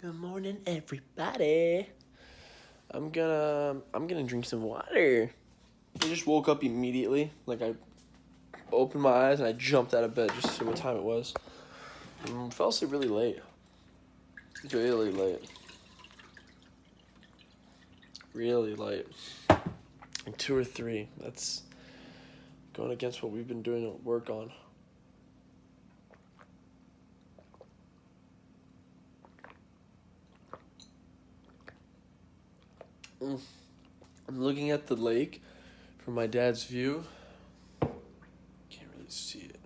Good morning, everybody. I'm gonna drink some water. I just woke up immediately. Like, I opened my eyes and I jumped out of bed just to see what time it was. Fell asleep really late. Really late. Really late. Like 2 or 3. That's going against what we've been doing work on. I'm looking at the lake from my dad's view. Can't really see it.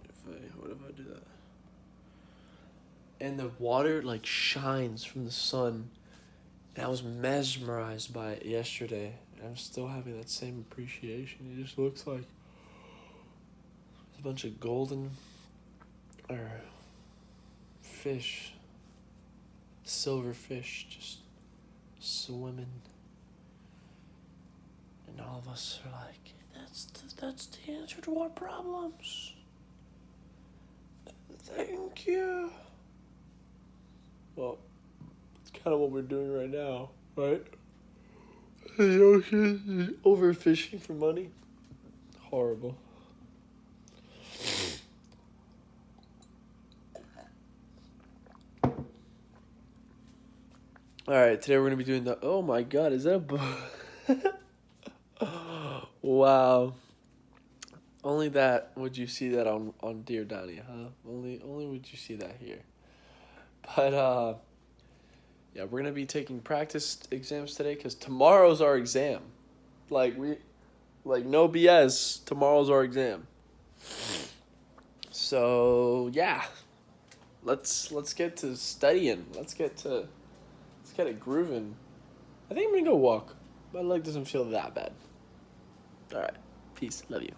What if I do that? And the water like shines from the sun. And I was mesmerized by it yesterday. And I'm still having that same appreciation. It just looks like a bunch of golden fish, silver fish, just swimming. And all of us are like, that's the answer to our problems. Thank you. Well, it's kind of what we're doing right now, right? The ocean is overfishing for money. Horrible. Alright, today we're going to be doing the... Oh my god, is that a... Wow. Only that would you see that on Dear Dani, huh? Only would you see that here. But, yeah, we're going to be taking practice exams today because tomorrow's our exam. Like, no BS, tomorrow's our exam. So, yeah. Let's get to studying. Let's get it grooving. I think I'm going to go walk. My leg doesn't feel that bad. All right. Peace. Love you.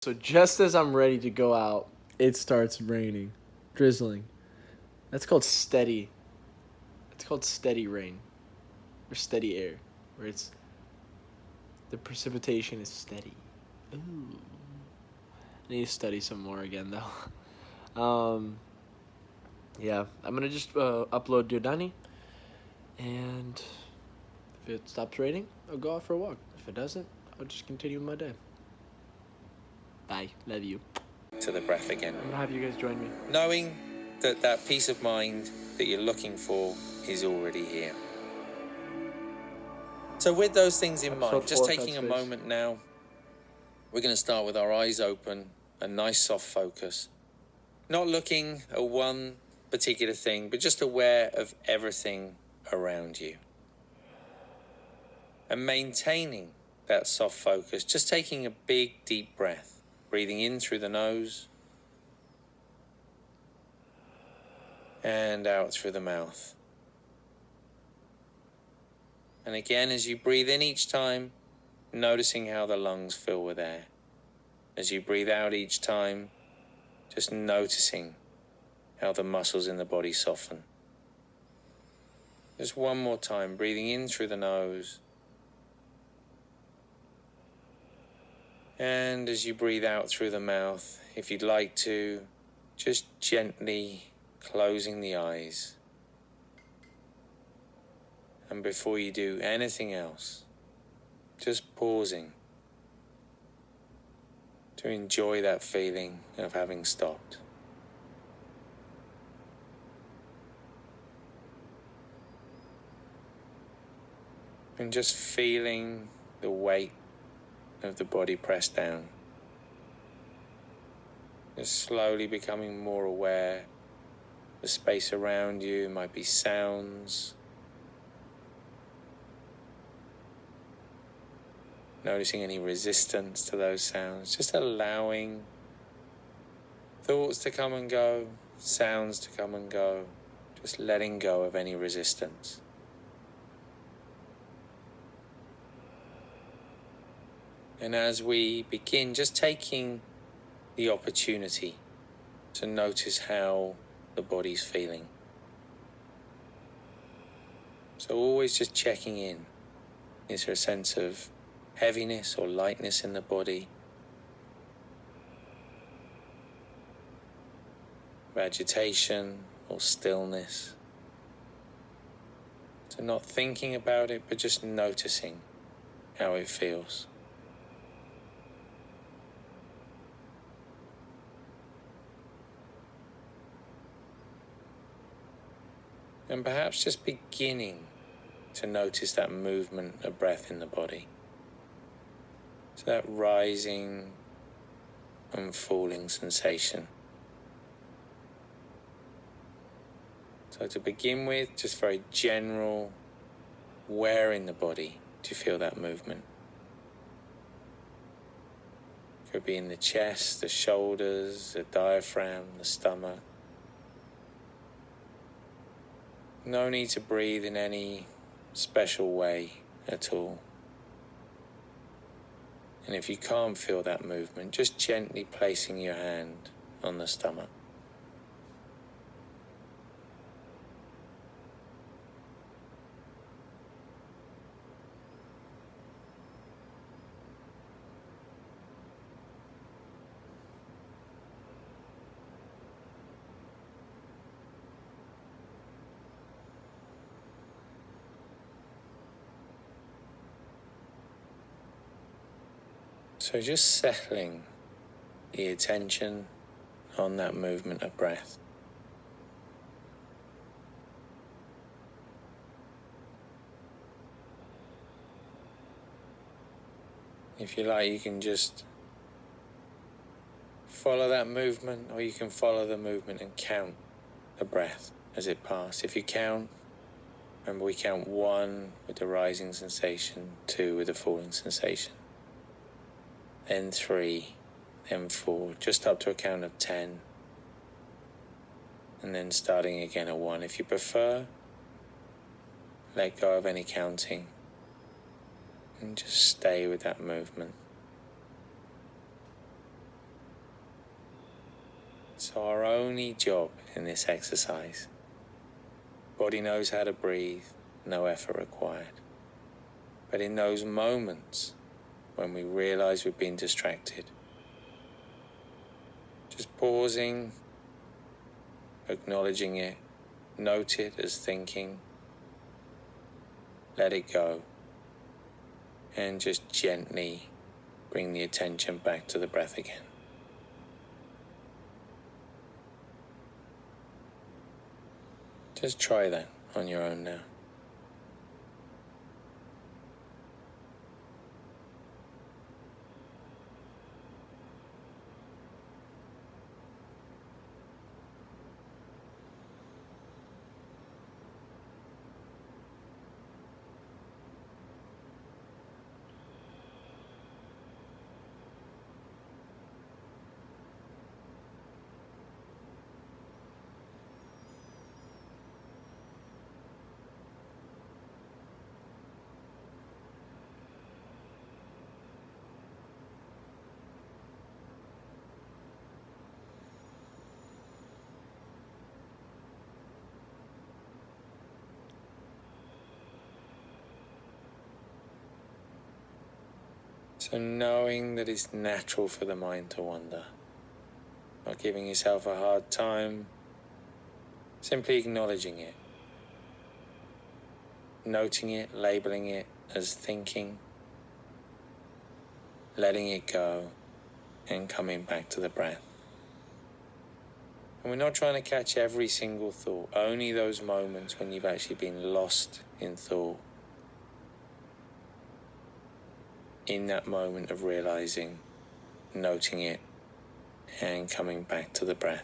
So just as I'm ready to go out, it starts raining. Drizzling. That's called steady. It's called steady rain. Or steady air. Where it's... The precipitation is steady. Ooh. I need to study some more again, though. Yeah. I'm going to just upload Dear Dani. And if it stops raining, I'll go out for a walk. If it doesn't, I'll just continue my day. Bye. Love you. To the breath again. I'm going to have you guys join me. Knowing that that peace of mind that you're looking for is already here. So with those things in mind, just taking a moment now, we're going to start with our eyes open, a nice soft focus. Not looking at one particular thing, but just aware of everything around you. And maintaining that soft focus, just taking a big, deep breath, breathing in through the nose and out through the mouth. And again, as you breathe in each time, noticing how the lungs fill with air. As you breathe out each time, just noticing how the muscles in the body soften. Just one more time, breathing in through the nose. And as you breathe out through the mouth, if you'd like to, just gently closing the eyes. And before you do anything else, just pausing to enjoy that feeling of having stopped. And just feeling the weight of the body pressed down. Just slowly becoming more aware. The space around you might be sounds. Noticing any resistance to those sounds. Just allowing thoughts to come and go, sounds to come and go. Just letting go of any resistance. And as we begin, just taking the opportunity to notice how the body's feeling. So always just checking in. Is there a sense of heaviness or lightness in the body? Agitation or stillness? So not thinking about it, but just noticing how it feels. And perhaps just beginning to notice that movement of breath in the body. So that rising and falling sensation. So to begin with, just very general, where in the body do you feel that movement? Could be in the chest, the shoulders, the diaphragm, the stomach. No need to breathe in any special way at all. And if you can't feel that movement, just gently placing your hand on the stomach. So just settling the attention on that movement of breath. If you like, you can just follow that movement, or you can follow the movement and count the breath as it passes. If you count, remember we count 1 with the rising sensation, 2 with the falling sensation, then 3, then 4, just up to a count of 10, and then starting again at 1. If you prefer, let go of any counting and just stay with that movement. So our only job in this exercise, body knows how to breathe, no effort required. But in those moments when we realize we've been distracted, just pausing, acknowledging it, note it as thinking, let it go, and just gently bring the attention back to the breath again. Just try that on your own now. So knowing that it's natural for the mind to wander, not giving yourself a hard time, simply acknowledging it, noting it, labeling it as thinking, letting it go, and coming back to the breath. And we're not trying to catch every single thought, only those moments when you've actually been lost in thought. In that moment of realizing, noting it, and coming back to the breath.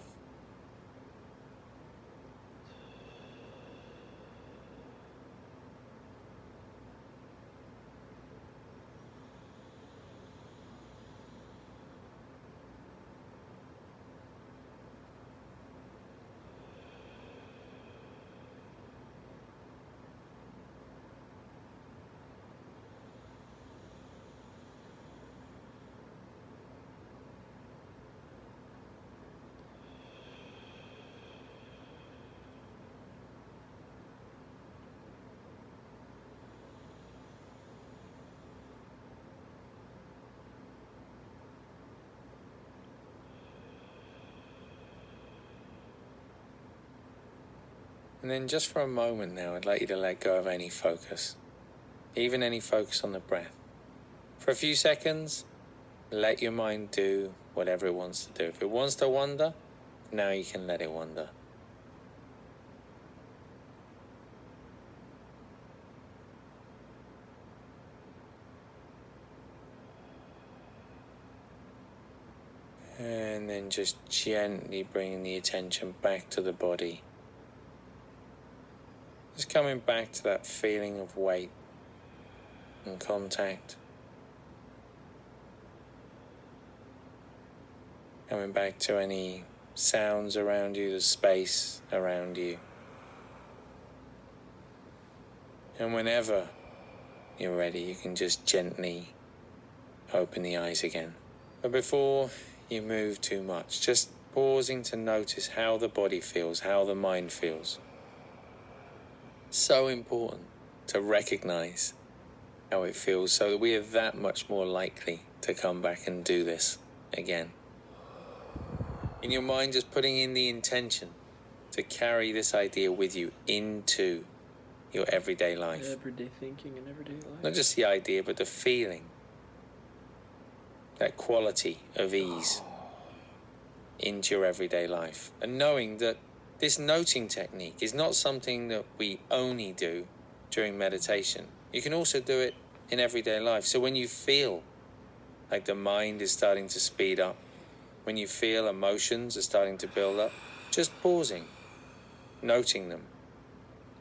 And then just for a moment now, I'd like you to let go of any focus, even any focus on the breath. For a few seconds, let your mind do whatever it wants to do. If it wants to wander, now you can let it wander. And then just gently bringing the attention back to the body. Just coming back to that feeling of weight and contact. Coming back to any sounds around you, the space around you. And whenever you're ready, you can just gently open the eyes again. But before you move too much, just pausing to notice how the body feels, how the mind feels. So important to recognize how it feels so that we are that much more likely to come back and do this again. In your mind, just putting in the intention to carry this idea with you into your everyday life. Everyday thinking and everyday life. Not just the idea, but the feeling. That quality of ease into your everyday life. And knowing that this noting technique is not something that we only do during meditation. You can also do it in everyday life. So when you feel like the mind is starting to speed up, when you feel emotions are starting to build up, just pausing, noting them,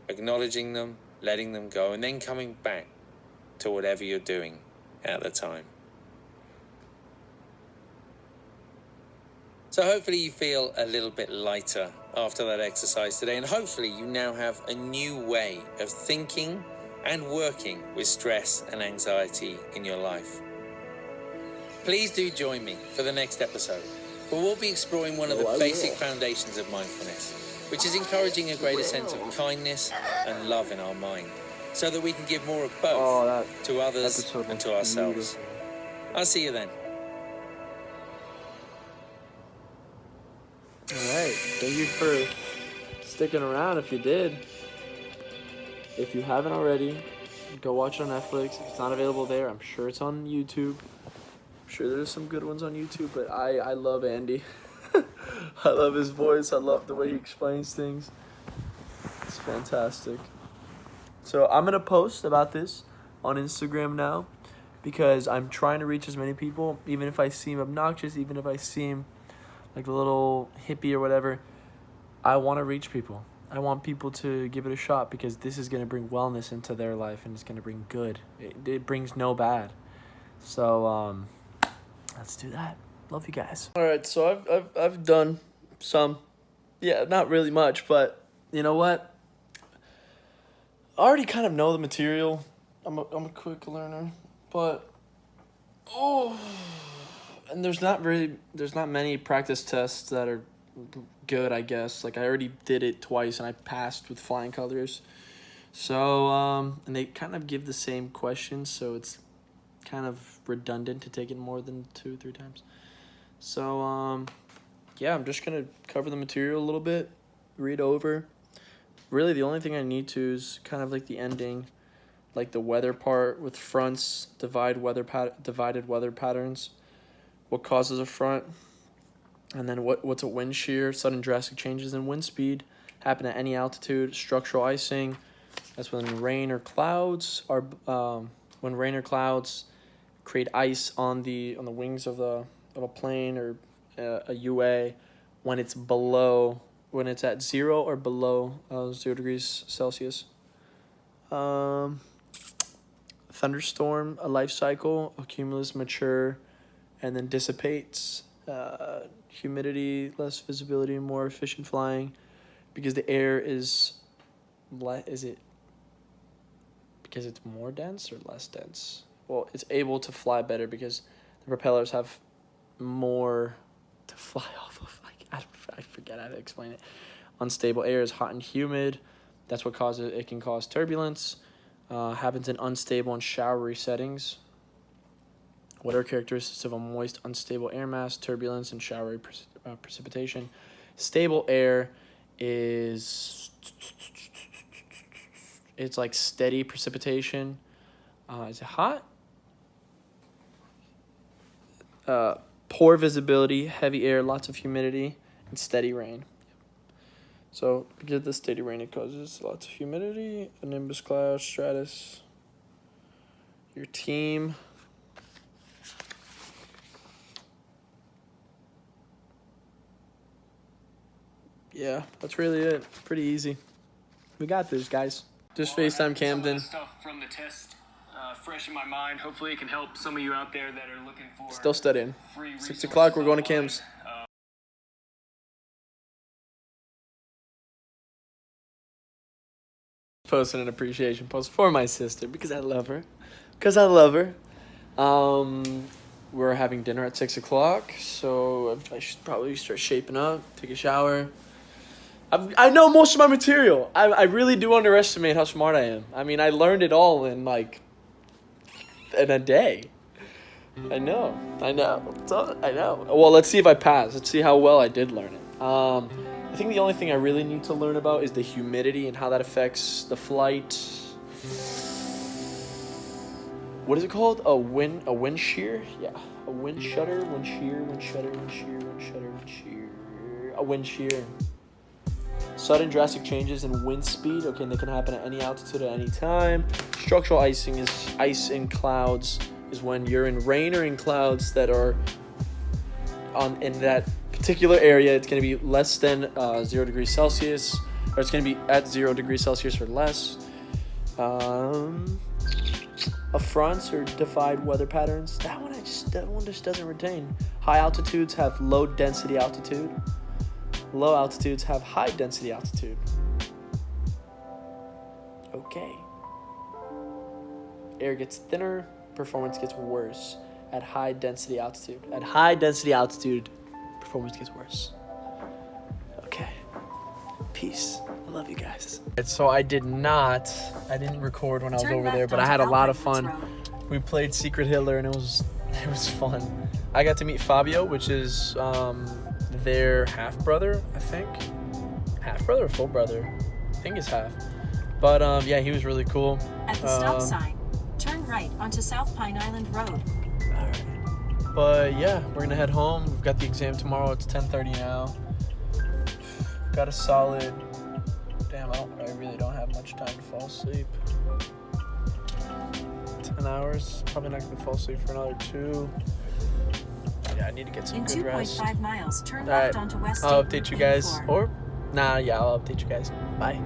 acknowledging them, letting them go, and then coming back to whatever you're doing at the time. So hopefully you feel a little bit lighter after that exercise today, and hopefully you now have a new way of thinking and working with stress and anxiety in your life. Please do join me for the next episode, where we'll be exploring one of the basic foundations of mindfulness, which is encouraging a greater sense of kindness and love in our mind, so that we can give more of both to others and to ourselves. I'll see you then. Alright, thank you for sticking around if you did. If you haven't already, go watch it on Netflix. If it's not available there, I'm sure it's on YouTube. I'm sure there's some good ones on YouTube, but I love Andy. I love his voice. I love the way he explains things. It's fantastic. So I'm going to post about this on Instagram now because I'm trying to reach as many people, even if I seem obnoxious, even if I seem like a little hippie or whatever. I want to reach people. I want people to give it a shot because this is going to bring wellness into their life and it's going to bring good. It brings no bad. So let's do that. Love you guys. All right, so I've done some, not really much, but you know what? I already kind of know the material. I'm a quick learner, but and there's not many practice tests that are good, I guess. Like, I already did it twice and I passed with flying colors. So, and they kind of give the same questions, so it's kind of redundant to take it more than 2-3 times. So, I'm just going to cover the material a little bit, read over. Really, the only thing I need to is kind of like the ending, like the weather part with fronts, divided weather patterns. What causes a front, and then what's a wind shear, sudden drastic changes in wind speed, happen at any altitude, structural icing, that's when rain or clouds create ice on the wings of a plane or a UA when it's at 0 or below 0 degrees Celsius. Thunderstorm, a life cycle, accumulates, mature, and then dissipates. Humidity, less visibility, more efficient flying, because the air is it because it's more dense or less dense? Well, it's able to fly better because the propellers have more to fly off of. I forget how to explain it. Unstable air is hot and humid. That's what can cause turbulence. Happens in unstable and showery settings. What are characteristics of a moist, unstable air mass, turbulence, and showery precipitation? Stable air is It's like steady precipitation. Is it hot? Poor visibility, heavy air, lots of humidity, and steady rain. So because of the steady rain, it causes lots of humidity, a nimbus cloud, stratus. Your team. Yeah, that's really it. Pretty easy. We got this, guys. Just FaceTime Camden. Stuff from the test fresh in my mind. Hopefully it can help some of you out there that are looking for Still studying. free 6 o'clock, we're going to online. Cam's. Posting an appreciation post for my sister because I love her. We're having dinner at 6 o'clock, so I should probably start shaping up, take a shower. I know most of my material. I really do underestimate how smart I am. I mean, I learned it all in a day. I know. Well, let's see if I pass. Let's see how well I did learn it. I think the only thing I really need to learn about is the humidity and how that affects the flight. What is it called? A wind shear? Yeah. A wind shutter, wind shear, wind shutter, wind shear, wind shutter, wind shear. A wind shear. Sudden drastic changes in wind speed. Okay, and they can happen at any altitude at any time. Structural icing is ice in clouds. Is when you're in rain or in clouds that are in that particular area. It's going to be less than 0 degrees Celsius, or it's going to be at 0 degrees Celsius or less. Affronts or defied weather patterns. That one just doesn't retain. High altitudes have low density altitude. Low altitudes have high density altitude. Okay. Air gets thinner, performance gets worse at high density altitude. At high density altitude, performance gets worse. Okay. Peace. I love you guys. So I didn't record when I was over there, but I had a lot of fun. We played Secret Hitler and it was fun. I got to meet Fabio, which is their half brother, I think. Half brother or full brother? I think it's half. But yeah, he was really cool. At the stop sign, turn right onto South Pine Island Road. Alright. But yeah, we're gonna head home. We've got the exam tomorrow. It's 10:30 now. Got a solid. Damn, I really don't have much time to fall asleep. 10 hours. Probably not gonna fall asleep for another 2. Yeah, I need to get some good rest. In 2.5 miles, turn left onto West I'll update you guys. I'll update you guys. Bye.